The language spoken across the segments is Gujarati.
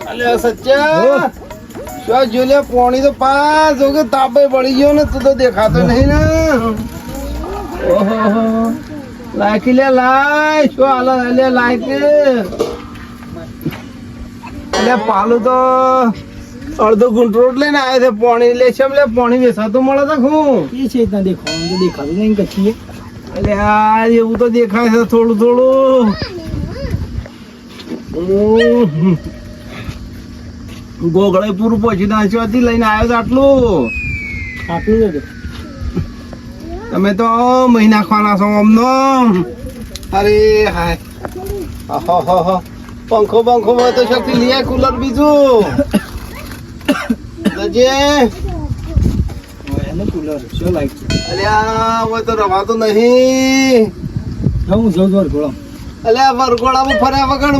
અલે સચ્ચા શું જોલે પાણી તો પાસ જો કે તાપે પડી ગયો ને તું તો દેખાતો નહીં ને ઓહો લાયકી લે લાય શું હાલ લે લાયકી અલે પાલું તો અડધો ગુંઠ રોડ લઈને આવ્યો છે પાણી લે છે લે પાણી વેસાતું મળે તો હું એ છે ત્યાં દેખાતું નહીં કચ્છી અલે આ એવું તો દેખાય છે થોડું થોડું ગોગળે પૂરું પહોંચી નાખ્યોથી લઈને આવ્યો આટલું જ તમે તો મહિના ખાના છો અમનો અરે હાય પંખો માં તો શક્તિ લઈ કુલર બીજું કુલર શું લાઈક અલ્યા હવે તો રવાતો નહીં હું જોઉં વરઘોડો અલ્યા વરઘોડામાં ફર્યા વગર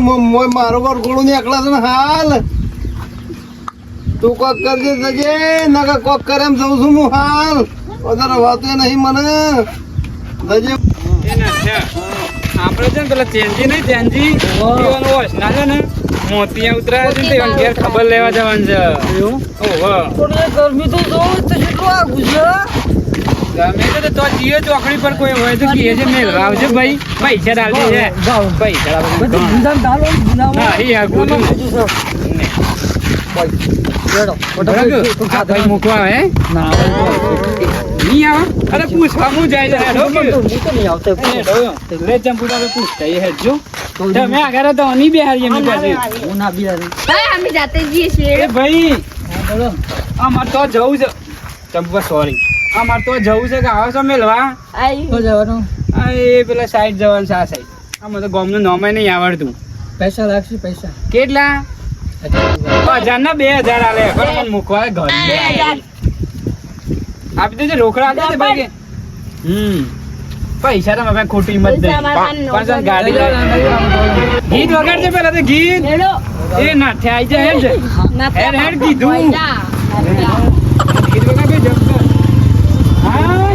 મારો વરઘોડું નીકળે છે ને હાલ તું કોક કરજે જજે નકા કોક કરે એમ જઉં છું હું હાલ વધારે રવાતું નહીં મને જજે આપણે છે ને પેલા ચેન્જી નહીં ચેન્જી પીવાનું હોય ના છે ને મોતિયા ઉતરાય છે ને તે ઘેર ખબર લેવા જવાનું છે ગરમી તો જોઉં તો કેટલું આગું છે ગમે તો જીએ ચોકડી પર કોઈ હોય તો કહે છે મેલ આવજો ભાઈ પૈસા ડાલજે છે પૈસા હા એ આગું મૂકવા હે નહીં આવે અરે પૂછવા હું જાય છે પૂછતા હેડજો તમે આગળ તો નહીં બેહારીએ અમે પાસે હું ના બિહારી અમે જાતે જઈએ છીએ એ ભાઈ અમારે તો જવું છે ચંપા સોરી અમારે તો જવું છે કે આવો છો મેલવા જવાનું એ પેલા સાઈડ જવાનું છે આ સાઈડ આમાં તો ગામનું નામ નહીં આવડતું પૈસા લાગશે પૈસા કેટલા 1000 ના 2000 આલે પણ મને મૂકવા ઘર આપી દેજે રોકડા આપી દે ભાઈ પૈસા તો મારે ખોટી મત દે પણ ગાડી ગીત વગાડજે પેલા તો ગીત એ ના થાય જાય હેડ હેડ કીધું ગીત વગાડજે જમતો હા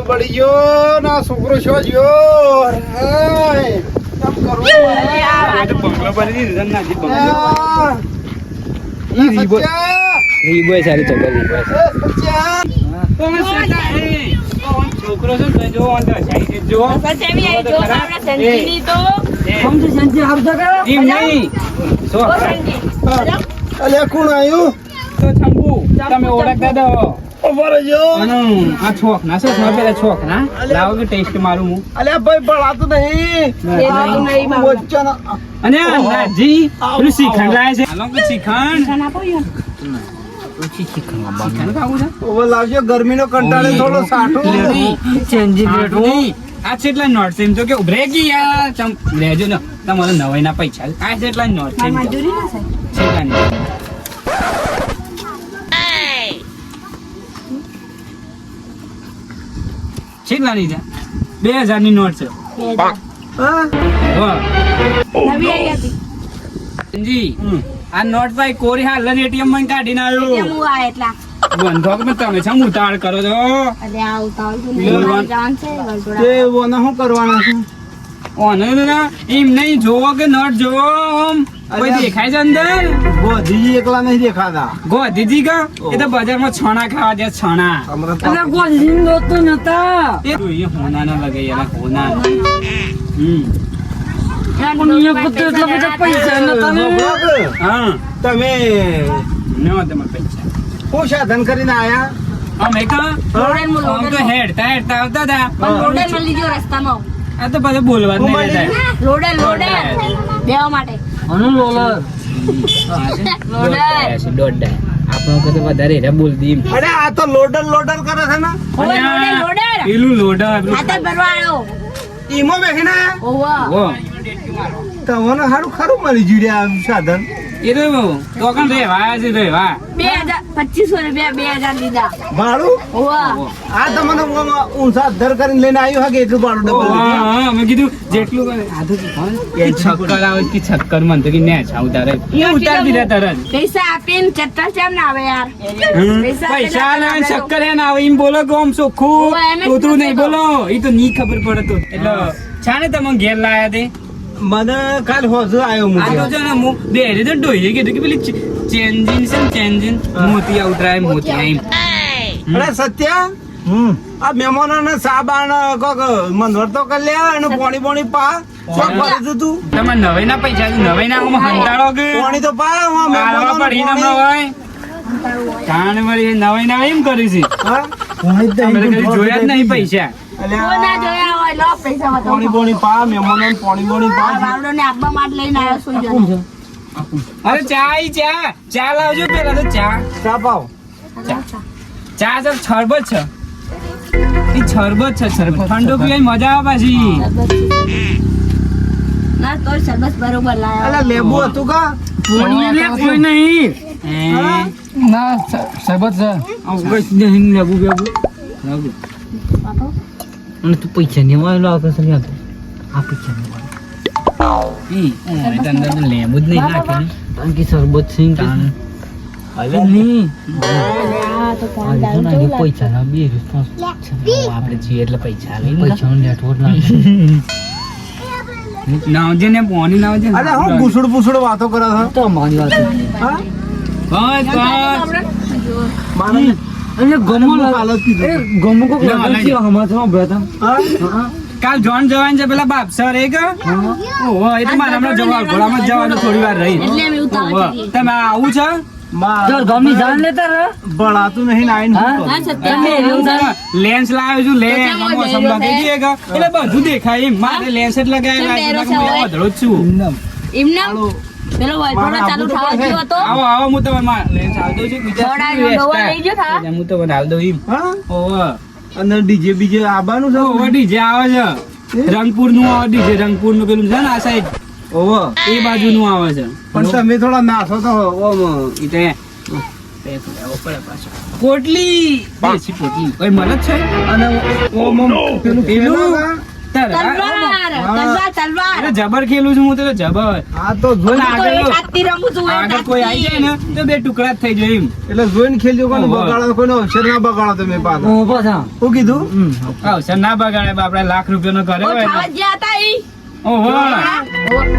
પડી ગયો ના છોકરો છો ગયો બંગલો બની દીધો નાજી બંગલો રીબો સારી ચગર છોકરો છે જો જો અલ્યા કોણ આવ્યું તો શંભુ તમે ઓળખતા દો આ છોક ના છે પેલા છોક ના લાવો કે ટેસ્ટ મારું હું અલ્યા ભાઈ બળાતું નહીં અને નાજી પેલું શ્રીખંડ લાવે છે હાલો કે શ્રીખંડ લાવજો ગરમી નો કંટાળે થોડો સાઠો આ છે એટલા નોટ સેમ જો કે ઉભરે ગઈ યાર ચમ લેજો ને તમારે નવાઈ ના પૈસા આ છે એટલા નોટ સેમ કેટલા ની છે 2000 ની નોટ છે જી આ નોટ ભાઈ કોરી હાલ એટીએમ માં કાઢીને આવ્યો બંધો કે તમે છે ઉતાળ કરો છો શું કરવાના છે ઓને એમ નહીં જોવો કે નોટ જોવો કોઈ દેખાય છે અંદર ગોધીજી એકલા નહીં દેખાતા ગોધીજી કા એ તો બજારમાં છોણા ખાવા દે છોણા નતા એ હોના ના લગે યાર હોના પણ એ બધું એટલા બધા પૈસા નતા ને. હા તમે ન તમારે પૈસા શું સાધન કરીને આયા? અમે કા લોડેન આમ તો હેડતા આવતા હતા પણ લોડેન મળી લીધો રસ્તામાં. આ તો પાછું બોલવા જ હું નહીં મળી? દેતા. લોડેન બેવા માટે. આનું લોલર. દોઢ આપણો કદે વધારે રે બોલ દી અરે આ તો લોડર કરે છે ને. ઓવે લોડેન. પેલું લોડા ખાતર ભરવા આવ્યો. ઈમો બેહીને આયા? ઓવા. ઓ તમને સારું ખરું મળી જ્યું આ સાધન. એ તો તો કણ રેવા છે રેવા 2500 રૂપિયા 2000 લીધા. ભાડું ઓવા. આ તમને ઊંચા દર કરીને લઈને આવ્યું હા કે એટલું ભાડું ડબલ લીધું? હા મેં કીધું જેટલું કરે આ તો કે છક્કર આવે કે છક્કર મન તો કે નેચ ઉતારે એ ઉતાર દીધા તરત પૈસા આપીને ચટ્ટા કેમ ના આવે યાર? પૈસા ના શક્કર હે ના આવે એમ બોલો કે આમ ચોખ્ખું ઓય, એમ જ તોતરું નહીં કહેતો. બોલો એ તો ની ખબર પડે તો એટલે છાને તમે ઘેર લાયા તે મને કાલ હોજો આવ્યો આ તો મુજબ. છે ને હું બે રે તો ડોહી કીધું કે પેલી ચેન્જિન છે ને ચેન્જિન મોતી ઉતરાય મોતી એમ અરે સત્યા આ મહેમાનોને સાબાન કોક મંદવર તો કરી લે અને પોણી પા શું કરે છે તું? તમારે નવાઈ ના પૈસા છે નવાઈ ના હું હંતાડો કે પોણી તો પા હું આલવા પડી ને મહેમાનોને હોય કાન વળી નવાઈ ના એમ કરી છે હા? પોણી જ અમે તો નહીં. કદી જોયા જ નહીં પૈસા અલ્યા, કોઈ ના જોયા હોય લો પૈસા હતો. પોણી પા મહેમાનોને પોણી પા બાવડોને આપવા માટે લઈને આવ્યો સુઈ જતો. અરે ચા લાવજો પેલા તો ચા ચા પાવ. ચા તો છરબત છે એ છરબત છે છરબત ઠંડો પીવાની મજા આવે પાછી ના તોય સરબત બરોબર લાયા. અલ્યા લેબુ હતું કા? પોણી એટલે કોઈ નહીં. ના સરબત છે. આવું કઈ નહીં લેવું બેવું. અને તું પૈસા નહીં વાળેલો આવતો છે ને આ પૈસા નહીં વાળેલો. લેબુ જ નહીં નાખે ને કારણ કે સરબત છે ને કારણ. હવે નહીં. આ તો કોણ આ દારૂ રીતના કેવું જે પૈસા ના બે રિસ્પોન્સ આપણે છીએ એટલે પૈસા પૈસા નેટવર્ક ના નાવજે ને પોણી નાવજે ને. અલ્યા હું પૂછડ વાતો કરે છે? તો મારી વાત હા? બસ બસ મારે એટલે ગમો કાલ જ કીધું. ગમો કો ના, ના, ના. હમણાં બ્રતા હા? કાલ જોન જવાન છે પેલા બાપ સર એક ઓહો એ તો મારે હમણાં જવા ઘોડામાં જ જવાનું થોડી વાર રહી એટલે અમે ઉતાવળ ઓહો, કરીએ. તમે આવું છે ચાલ ગમની જાન લેતા રહે. ભણાતું નહીં ને આઈને શું હા? કરું? હા સત્ય એવું થાય. લેન્સ લાવ્યો છું લેન્સ તો કેમ મોસમ હોય? લગાવી દઈએ કે એટલે બધું દેખાય એમ મારે લેન્સ જ લગાવેલા કેમ છે, પહેરો છે હું હવે? અધળો જ છું એમને પેલો વાઇફાઈ ચાલુ થવા ગયો હતો. આવો આવો હું તમને લેન્સ આલ દઉં છું બીજા થોડા શું ડોવા વેચતા? લઈ ગયો થા. એટલે હું તમને આલ દઉં એમ હા? ઓહો અંદર ડીજે બીજે આબાનું છે? ઓહો ડીજે આવે છે રંગપુર નું આવે ડીજે રંગપુર નું પેલું છે ને આ સાઈડ ઓહો. એ બાજુ નું આવે છે પણ તમે થોડા નાસો તો ઓમ. ઈ પોટલી દેશી પોટલી કોઈ મળે જ છે અને ઓમ પેલું પેલું પેલું તલવાર તલવાર અરે જબર ખેલું છું હું તો જબર આ તો જોઈને તો એક હાથથી રમું છું, એક આગળ કોઈ આવી જાય હાથથી. ને તો બે ટુકડા જ થઈ જાય એમ એટલે જોઈને ખેલજો કોને ઓહો. બગાડો કોઈનો અવસર ના બગાડો તમે પાછા. ઓ પાછા શું કીધું? અવસર ના બગાડે બાપડા લાખ રૂપિયાનો કર્યો ઓ હોય ખાવા ને. ગયા હતા ઈ. ઓહો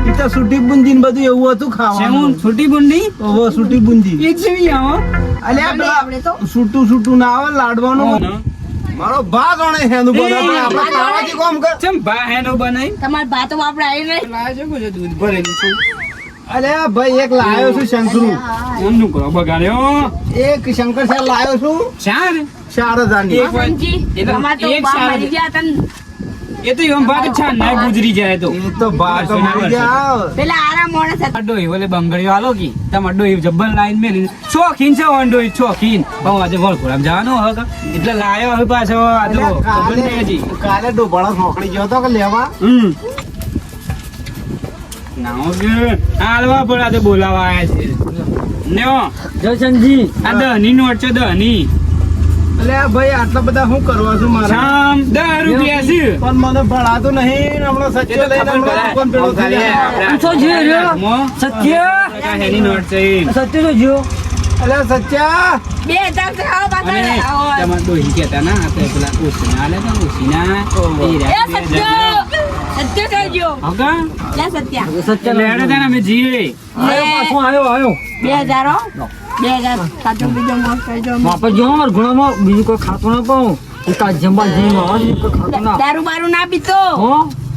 ઈ તો સૂટી બુંદી ને બધું એવું હતું શેનું ખાવાનું. છોટી બુંડી ઓહો સૂટી બુંદી. એ જેવી આવો અલ્યા આપણે પેલા તો સૂટું ના આવે લાડવાનું. મારો ભા જાણે હેનું બધા પણ આપણે ખાવાથી કોમ કર. ચમ બા હેનો બનાઈ તમારે ભાતો વાપરે આવી નહીં. લાજો કુછ દૂધ ભરેલું છે અલ્યા ભાઈ એક લાયો છું શંકરુ. એમનું કરો બગાડ્યો એક શંકર સાહેબ લાયો છું ચાર 4000 એક વાર- સમજી. એ તો અમારે તો એક બા સારું. મરી ગયા હતા ને. એ તો એમ ભાગ છાન ના ગુજરી જાય તો એ તો ભા તો મરી ગયા. પેલા આરા માણસ હતા. ડોહી ઓલે બંગડીઓ આલો કી તમાર ડોહી જબ્બર લાઈન મેલી શોખીન છે ઓન ડોહી શોખીન પણ આજે વળખોડામ જવાનો હવે એટલે લાયો હવે પાછો આ તો અલ્યા ખબર નહીં હજી કાલે ડોભાળો છોકરી ગયો તો કે લેવા. નાઓ કે હાલવા પડે આજે બોલાવા આયા છે નેઓ જયશંકજી આ દહની નોટ છે દહની અલ્યા ભાઈ આટલા બધા શું કરવા છું મારે? શામ 10 રૂપિયા છે પણ મને ભણાતું નહીં ને હમણાં સચ્ચો લઈને હમણાં કોણ પેલો થઈ જાય. આમ છો જે રહ્યો? સત્ય હેની નોટ છે ઈ. સત્ય તો જો અલ્યા સચ્ચા 2000 છે, આવો પાછળ. અને આવો. તમાર ડોહી કહેતા ના આપણે પેલા ઓછીના આલે તો ઓછીના ઓહો. ઈ એ રહ્યા બે સત્ય સત્ય કરજો. હગા લે સત્યા. સત્ય લેડે તને અમે જીએ આયો પાછો આયો 2000 હો. 2000 સાચો બીજો મોસ કરજો. બાપા જો માર ઘોડામાં બીજું કોઈ ખાતો ના પાઉં તાર જંબા જઈ માં કોઈ ખાતો ના દારૂ બારૂ ના પીતો. હો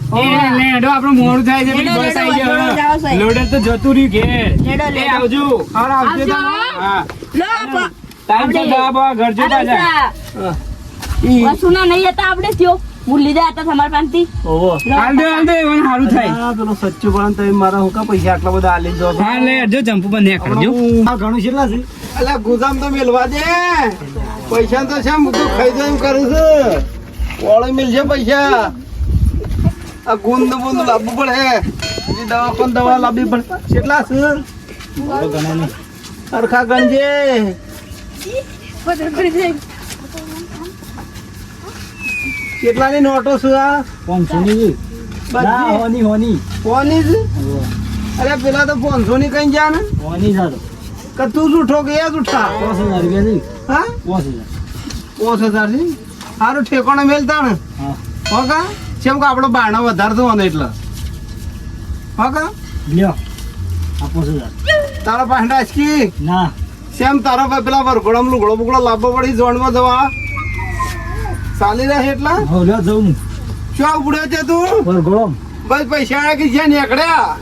લેડો આપણું મોડું થાય છે પેલી બસ આવી ગઈ હવે. જાઓ સાહેબ. લોડર તો જતું રહ્યું ઘેર. લેડો, એ લેડો. આવજો. આવજો. હા. લો આપો. ટાઈમ છે આપણે- દવા ઘર જોતા જા. વસુના નહીં હતા આપણે થયો ભૂલી ગયા હતા તમારા પાસેથી. હાલ દે મને સારું થાય. આ પેલો સચ્ચું પણ તમે મારા હું કા પૈસા આટલા બધા આલી દો છો? હા લે જો જંપુ પર ને કરજો. આ ઘણું કેટલા છે? અલા ગુજામ તો મેલવા દે. પૈસા તો છે હું તો ખાઈ દઉં એમ કરું છું. ઓળે મિલશે પૈસા. આ ગુંદ બુંદ લાવવું પડે. હજી દવા પણ દવા લાવવી પડે. કેટલા છે? સરખા ગણજે. કેટલાની નોટો છે આ? 500 ની બધી? હોની કોની છે? અરે પેલા તો 500 ની કઈ જા ને હોની સારો કે તું જૂઠો કે એ જૂઠા? 5000 રૂપિયા છે હા 5000 5000 થી સારું ઠેકોણે મેલતા ને હા હોકા કેમ કે આપણો બારણો વધારે થવાનો એટલે હોકા લ્યો આ 5000 તારા પાસે રાજકી ના સેમ તારા પાસે પેલા વરઘોડામાં લુગડો બુગડો લાવવો પડી ઝોનમાં જવા ચાલી રહે એટલા હવે લ્યો જવું શું ઉપડ્યો છે તું પર ગોળમ બસ પૈસા કે જ્યાં નીકળ્યા